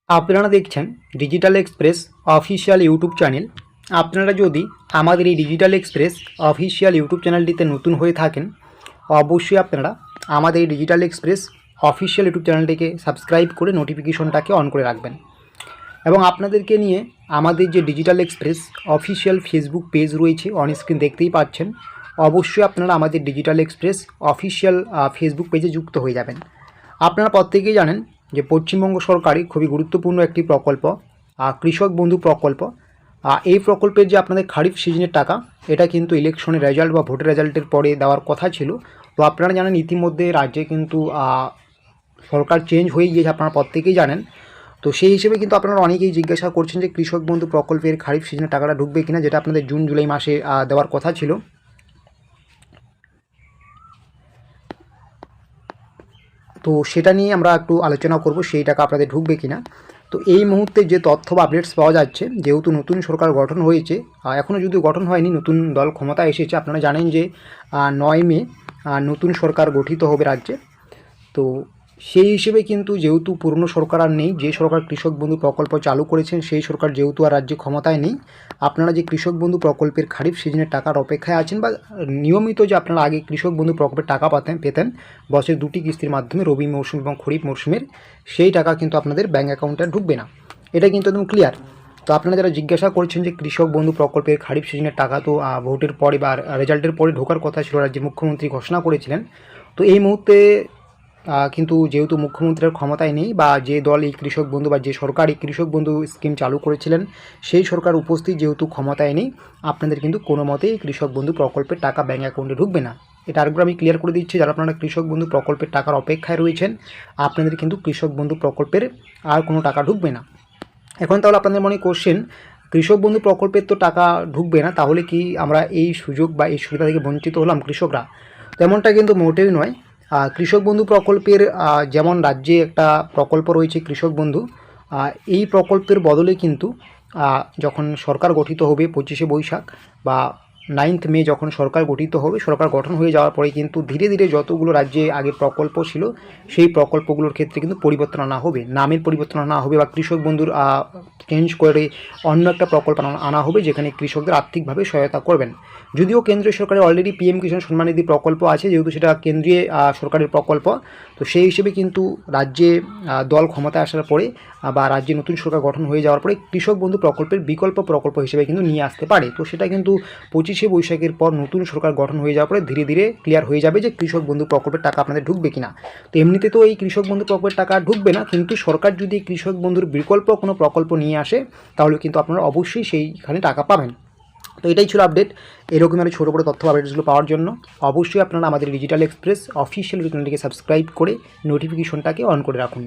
আপনারা দেখছেন digital express official YouTube channel. আপনারা যদি আমাদের এই ডিজিটাল এক্সপ্রেস অফিসিয়াল ইউটিউব চ্যানেলটিতে নতুন হয়ে থাকেন, অবশ্যই আপনারা আমাদের এই ডিজিটাল এক্সপ্রেস অফিসিয়াল ইউটিউব চ্যানেলটিকে সাবস্ক্রাইব করে নোটিফিকেশনটাকে অন করে রাখবেন। এবং আপনাদেরকে নিয়ে আমাদের যে digital express official Facebook page রয়েছে, অন স্ক্রিন দেখতেই পাচ্ছেন, অবশ্যই আপনারা আমাদের ডিজিটাল এক্সপ্রেস অফিসিয়াল ফেসবুক পেজে যুক্ত হয়ে যাবেন। আপনারা প্রত্যেকেই জানেন যে পশ্চিমবঙ্গ সরকারি খুবই গুরুত্বপূর্ণ একটি প্রকল্প কৃষক বন্ধু প্রকল্প। এই প্রকল্পের যে আপনাদের খারিফ সিজনের টাকা, এটা কিন্তু ইলেকশনের রেজাল্ট বা ভোটের রেজাল্টের পরে দেওয়ার কথা ছিল। তো আপনারা জানেন ইতিমধ্যে রাজ্যে কিন্তু সরকার চেঞ্জ হয়ে গিয়েছে, আপনারা প্রত্যেকেই জানেন। তো সেই হিসেবে কিন্তু আপনারা অনেকেই জিজ্ঞাসা করছেন যে কৃষক বন্ধু প্রকল্পের খারিফ সিজনের টাকাটা ঢুকবে কিনা, যেটা আপনাদের জুন জুলাই মাসে দেওয়ার কথা ছিল। তো সেটা নিয়ে আমরা একটু আলোচনা করব, সেই টাকা আপনাদের ঢুকবে কিনা। তো এই মুহূর্তে যে তথ্য বা আপডেটস পাওয়া যাচ্ছে, যেহেতু নতুন সরকার গঠন হয়েছে, এখনও যদিও গঠন হয়নি, নতুন দল ক্ষমতা এসেছে। আপনারা জানেন যে 9 মে নতুন সরকার গঠিত হবে রাজ্যে। তো সেই হিসেবে কিন্তু যেহেতু পুরনো সরকার আর নেই, যে সরকার কৃষক বন্ধু প্রকল্প চালু করেছেন সেই সরকার যেহেতু আর রাজ্যে ক্ষমতায় নেই, আপনারা যে কৃষক বন্ধু প্রকল্পের খারিফ সিজনের টাকার অপেক্ষায় আছেন, বা নিয়মিত যে আপনারা আগে কৃষক বন্ধু প্রকল্পের টাকা পেতেন বছরের 2টি কিস্তির মাধ্যমে, রবি মৌসুম এবং খরিফ মৌসুমের, সেই টাকা কিন্তু আপনাদের ব্যাঙ্ক অ্যাকাউন্টে ঢুকবে না। এটা কিন্তু একদম ক্লিয়ার। তো আপনারা যারা জিজ্ঞাসা করছেন যে কৃষক বন্ধু প্রকল্পের খারিফ সিজনের টাকা তো ভোটের পরে বা রেজাল্টের পরে ঢোকার কথা ছিল, রাজ্যের মুখ্যমন্ত্রী ঘোষণা করেছিলেন। তো এই মুহূর্তে কিন্তু যেহেতু মুখ্যমন্ত্রীর ক্ষমতায় নেই, বা যে দল এই কৃষক বন্ধু বা যে সরকার এই কৃষক বন্ধু স্কিম চালু করেছিলেন সেই সরকার উপস্থিত যেহেতু ক্ষমতায় নেই, আপনাদের কিন্তু কোনো মতেই কৃষক বন্ধু প্রকল্পের টাকা ব্যাঙ্ক অ্যাকাউন্টে ঢুকবে না। এটা আরেকবার আমি ক্লিয়ার করে দিচ্ছি, যারা আপনারা কৃষক বন্ধু প্রকল্পের টাকার অপেক্ষায় রয়েছেন, আপনাদের কিন্তু কৃষক বন্ধু প্রকল্পের আর কোনো টাকা ঢুকবে না। এখন তাহলে আপনাদের মনে কোশ্চেন, কৃষক বন্ধু প্রকল্পের তো টাকা ঢুকবে না, তাহলে কি আমরা এই সুযোগ বা এই সুবিধা থেকে বঞ্চিত হলাম কৃষকরা? তেমনটা কিন্তু মোটেই নয়। কৃষক বন্ধু প্রকল্পের যেমন রাজ্যে একটা প্রকল্প রয়েছে কৃষক বন্ধু, এই প্রকল্পের বদলে কিন্তু যখন সরকার গঠিত হবে 25শে বৈশাখ বা 9th মে, যখন সরকার গঠিত হবে, সরকার গঠন হয়ে যাওয়ার পরে কিন্তু ধীরে ধীরে যতগুলো রাজ্যে আগে প্রকল্প ছিল সেই প্রকল্পগুলোর ক্ষেত্রে কিন্তু পরিবর্তন আনা হবে, নামের পরিবর্তন আনা হবে, বা কৃষক বন্ধুর চেঞ্জ করে অন্য একটা প্রকল্প আনা হবে, যেখানে কৃষকদের আর্থিকভাবে সহায়তা করবেন। যদিও কেন্দ্রীয় সরকারের অলরেডি PM কিষাণ সম্মান নিধি প্রকল্প আছে, যেহেতু সেটা কেন্দ্রীয় সরকারের প্রকল্প, তো সেই হিসেবে কিন্তু রাজ্যে দল ক্ষমতায় আসার পরে বা রাজ্যে নতুন সরকার গঠন হয়ে যাওয়ার পরে কৃষক বন্ধু প্রকল্পের বিকল্প প্রকল্প হিসেবে কিন্তু নিয়ে আসতে পারে। তো সেটা কিন্তু 25শে বৈশাখের পর নতুন সরকার গঠন হয়ে যাওয়ার পরে ধীরে ধীরে ক্লিয়ার হয়ে যাবে যে কৃষক বন্ধু প্রকল্পের টাকা আপনাদের ঢুকবে কিনা। তো এমনিতে তো এই কৃষক বন্ধু প্রকল্পের টাকা ঢুকবে না, কিন্তু সরকার যদি কৃষক বন্ধুর বিকল্প কোনো প্রকল্প নিয়ে আসে, তাহলে কিন্তু আপনারা অবশ্যই সেইখানে টাকা পাবেন। তো এটাই ছিল আপডেট। এরকম আরও ছোটো বড়ো তথ্য আপডেটসগুলো পাওয়ার জন্য অবশ্যই আপনারা আমাদের ডিজিটাল এক্সপ্রেস অফিসিয়াল চ্যানেলটিকে সাবস্ক্রাইব করে নোটিফিকেশনটাকে অন করে রাখুন।